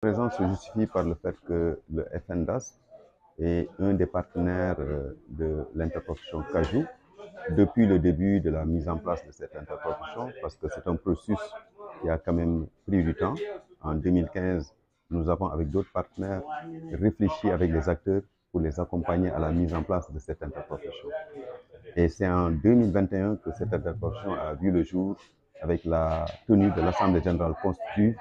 La présence se justifie par le fait que le FNDAS est un des partenaires de l'interprofession Cajou depuis le début de la mise en place de cette interprofession, parce que c'est un processus qui a quand même pris du temps. En 2015, nous avons, avec d'autres partenaires, réfléchi avec les acteurs pour les accompagner à la mise en place de cette interprofession. Et c'est en 2021 que cette interprofession a vu le jour avec la tenue de l'Assemblée générale constitutive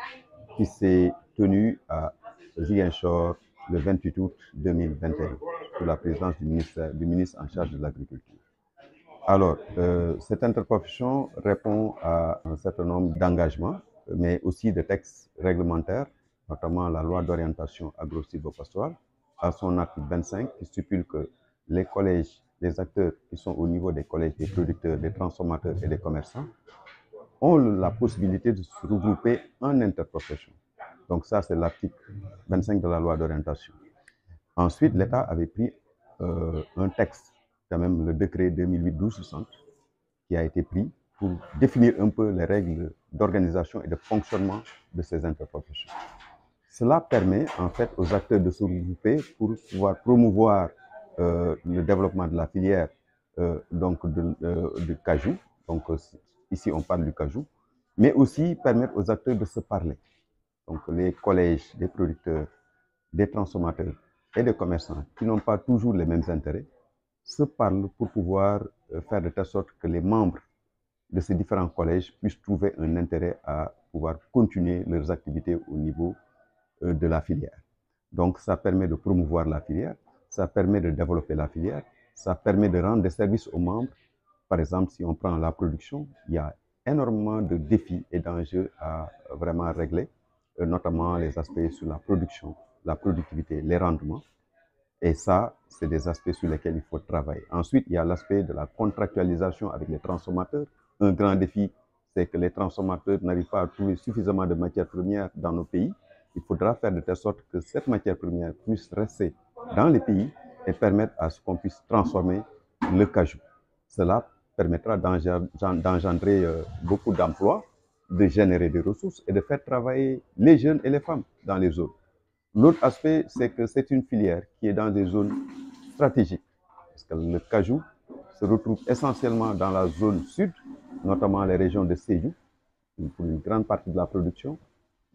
qui s'est tenue à Ziguinchor le 28 août 2021 sous la présidence du ministre en charge de l'agriculture. Alors, cette interprofession répond à un certain nombre d'engagements, mais aussi de textes réglementaires, notamment la loi d'orientation agro-silvopastorale, à son article 25, qui stipule que les collèges, les acteurs qui sont au niveau des collèges des producteurs, des transformateurs et des commerçants ont la possibilité de se regrouper en interprofession. Donc ça, c'est l'article 25 de la loi d'orientation. Ensuite, l'État avait pris un texte, quand même le décret 2008-1260, qui a été pris pour définir un peu les règles d'organisation et de fonctionnement de ces interprofessions. Cela permet en fait aux acteurs de se regrouper pour pouvoir promouvoir le développement de la filière du cajou. Donc ici on parle du cajou, mais aussi permettre aux acteurs de se parler. Donc les collèges des producteurs, des transformateurs et des commerçants qui n'ont pas toujours les mêmes intérêts se parlent pour pouvoir faire de telle sorte que les membres de ces différents collèges puissent trouver un intérêt à pouvoir continuer leurs activités au niveau de la filière. Donc ça permet de promouvoir la filière, ça permet de développer la filière, ça permet de rendre des services aux membres. Par exemple, si on prend la production, il y a énormément de défis et d'enjeux à vraiment régler, notamment les aspects sur la production, la productivité, les rendements. Et ça, c'est des aspects sur lesquels il faut travailler. Ensuite, il y a l'aspect de la contractualisation avec les transformateurs. Un grand défi, c'est que les transformateurs n'arrivent pas à trouver suffisamment de matières premières dans nos pays. Il faudra faire de telle sorte que cette matière première puisse rester dans les pays et permettre à ce qu'on puisse transformer le cajou. Cela permettra d'engendrer beaucoup d'emplois, de générer des ressources et de faire travailler les jeunes et les femmes dans les zones. L'autre aspect, c'est que c'est une filière qui est dans des zones stratégiques. Parce que le cajou se retrouve essentiellement dans la zone sud, notamment les régions de Sédhiou, pour une grande partie de la production,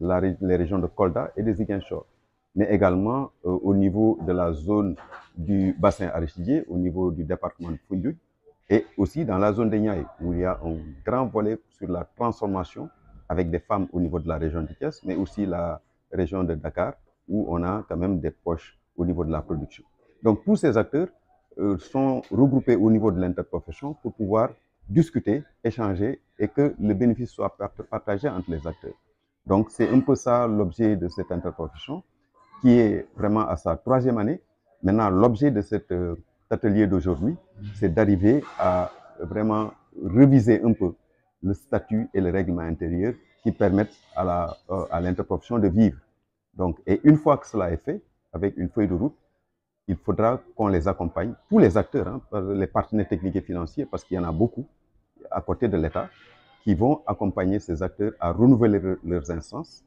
les régions de Kolda et de Ziguinchor. Mais également au niveau de la zone du bassin arachidier, au niveau du département de Foundiougne, et aussi dans la zone de Niayes, où il y a un grand volet sur la transformation avec des femmes au niveau de la région de Thiès, mais aussi la région de Dakar, où on a quand même des poches au niveau de la production. Donc tous ces acteurs sont regroupés au niveau de l'interprofession pour pouvoir discuter, échanger et que le bénéfice soit partagé entre les acteurs. Donc c'est un peu ça l'objet de cette interprofession qui est vraiment à sa troisième année. Maintenant, l'objet de cet atelier d'aujourd'hui, c'est d'arriver à vraiment reviser un peu le statut et le règlement intérieur qui permettent à l'interprofession de vivre. Donc, et une fois que cela est fait, avec une feuille de route, il faudra qu'on les accompagne, tous les acteurs, hein, les partenaires techniques et financiers, parce qu'il y en a beaucoup à côté de l'État, qui vont accompagner ces acteurs à renouveler leurs instances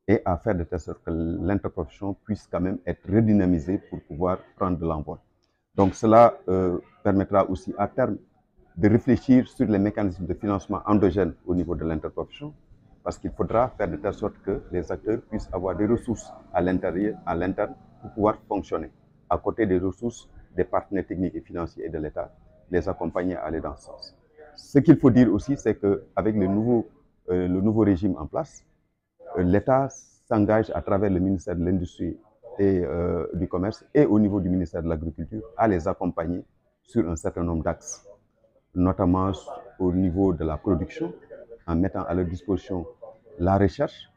et à faire de telle sorte que l'interprofession puisse quand même être redynamisée pour pouvoir prendre de l'envol. Donc cela permettra aussi à terme de réfléchir sur les mécanismes de financement endogènes au niveau de l'interprofession, parce qu'il faudra faire de telle sorte que les acteurs puissent avoir des ressources à l'intérieur, à l'interne, pour pouvoir fonctionner, à côté des ressources des partenaires techniques et financiers et de l'État, les accompagner à aller dans ce sens. Ce qu'il faut dire aussi, c'est qu'avec le nouveau régime en place, l'État s'engage à travers le ministère de l'Industrie et du Commerce et au niveau du ministère de l'Agriculture à les accompagner sur un certain nombre d'axes, notamment au niveau de la production, en mettant à leur disposition la recherche,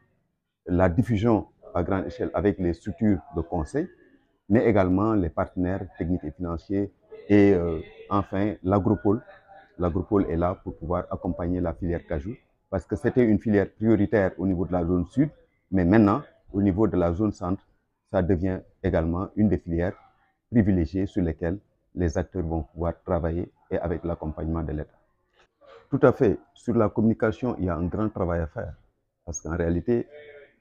la diffusion à grande échelle avec les structures de conseil, mais également les partenaires techniques et financiers et enfin l'agropole. L'agropole est là pour pouvoir accompagner la filière cajou parce que c'était une filière prioritaire au niveau de la zone sud, mais maintenant, au niveau de la zone centre, ça devient également une des filières privilégiées sur lesquelles les acteurs vont pouvoir travailler et avec l'accompagnement de l'État. Tout à fait. Sur la communication, il y a un grand travail à faire parce qu'en réalité,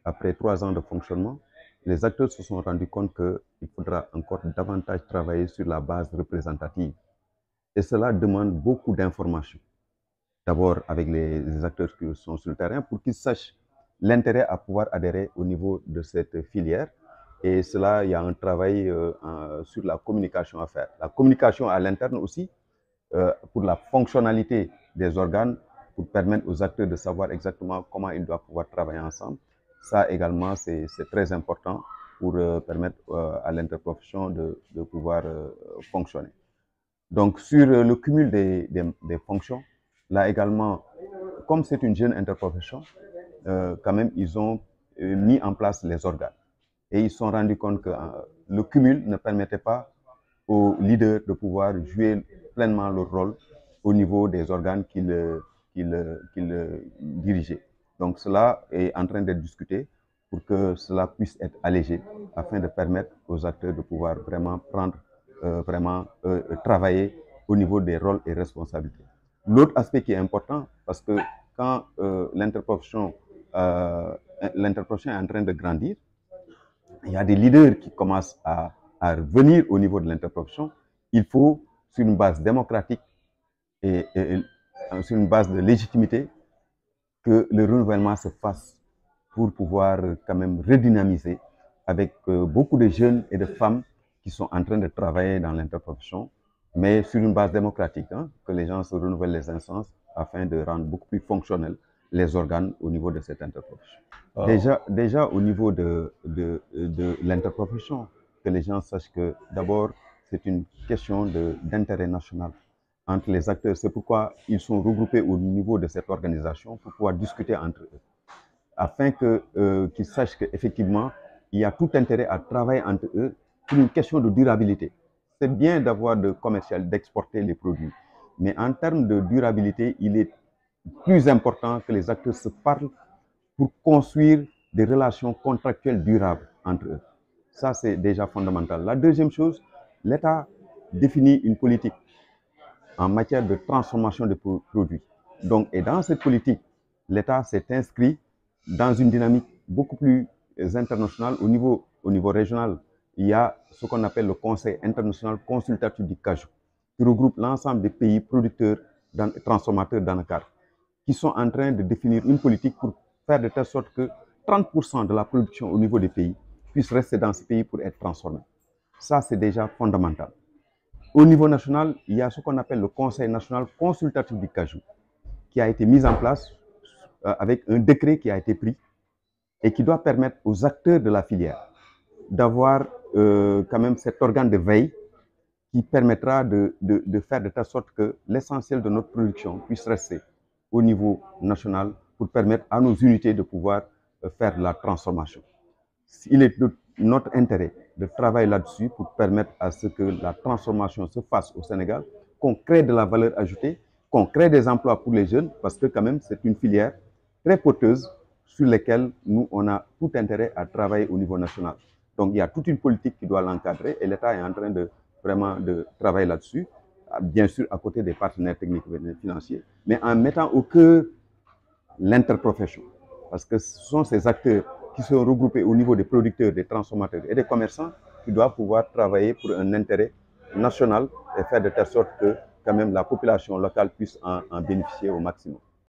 après 3 ans de fonctionnement, les acteurs se sont rendus compte qu'il faudra encore davantage travailler sur la base représentative. Et cela demande beaucoup d'informations. D'abord avec les acteurs qui sont sur le terrain pour qu'ils sachent l'intérêt à pouvoir adhérer au niveau de cette filière. Et cela, il y a un travail sur la communication à faire. La communication à l'interne aussi, pour la fonctionnalité des organes, pour permettre aux acteurs de savoir exactement comment ils doivent pouvoir travailler ensemble. Ça également, c'est très important pour permettre à l'interprofession de pouvoir fonctionner. Donc, sur le cumul des fonctions, là également, comme c'est une jeune interprofession, quand même, ils ont mis en place les organes. Et ils se sont rendus compte que le cumul ne permettait pas aux leaders de pouvoir jouer pleinement leur rôle au niveau des organes qu'ils dirigeaient. Donc, cela est en train d'être discuté pour que cela puisse être allégé afin de permettre aux acteurs de pouvoir vraiment travailler au niveau des rôles et responsabilités. L'autre aspect qui est important, parce que quand l'interprofession est en train de grandir, il y a des leaders qui commencent à venir au niveau de l'interprofession. Il faut, sur une base démocratique et sur une base de légitimité, que le renouvellement se fasse pour pouvoir quand même redynamiser avec beaucoup de jeunes et de femmes qui sont en train de travailler dans l'interprofession, mais sur une base démocratique, hein, que les gens se renouvellent les instances afin de rendre beaucoup plus fonctionnels les organes au niveau de cette interprofession. Oh. Déjà au niveau de l'interprofession, que les gens sachent que d'abord, c'est une question d'intérêt national entre les acteurs. C'est pourquoi ils sont regroupés au niveau de cette organisation pour pouvoir discuter entre eux, afin qu'ils sachent qu'effectivement, il y a tout intérêt à travailler entre eux pour une question de durabilité. C'est bien d'avoir de commercial, d'exporter les produits, mais en termes de durabilité, il est plus important que les acteurs se parlent pour construire des relations contractuelles durables entre eux. Ça, c'est déjà fondamental. La deuxième chose, l'État définit une politique en matière de transformation des produits. Donc, et dans cette politique, l'État s'est inscrit dans une dynamique beaucoup plus internationale. Au niveau régional, il y a ce qu'on appelle le Conseil international consultatif du cajou, qui regroupe l'ensemble des pays producteurs et transformateurs d'anacarde, qui sont en train de définir une politique pour faire de telle sorte que 30% de la production au niveau des pays puisse rester dans ces pays pour être transformée. Ça, c'est déjà fondamental. Au niveau national, il y a ce qu'on appelle le Conseil national consultatif du cajou, qui a été mis en place avec un décret qui a été pris et qui doit permettre aux acteurs de la filière d'avoir quand même cet organe de veille qui permettra de faire de telle sorte que l'essentiel de notre production puisse rester au niveau national pour permettre à nos unités de pouvoir faire la transformation. Il est de notre intérêt de travailler là-dessus pour permettre à ce que la transformation se fasse au Sénégal, qu'on crée de la valeur ajoutée, qu'on crée des emplois pour les jeunes, parce que quand même c'est une filière très porteuse sur laquelle nous, on a tout intérêt à travailler au niveau national. Donc il y a toute une politique qui doit l'encadrer et l'État est en train de vraiment de travailler là-dessus, bien sûr à côté des partenaires techniques et financiers, mais en mettant au cœur l'interprofession, parce que ce sont ces acteurs qui sont regroupés au niveau des producteurs, des transformateurs et des commerçants qui doivent pouvoir travailler pour un intérêt national et faire de telle sorte que quand même la population locale puisse en bénéficier au maximum.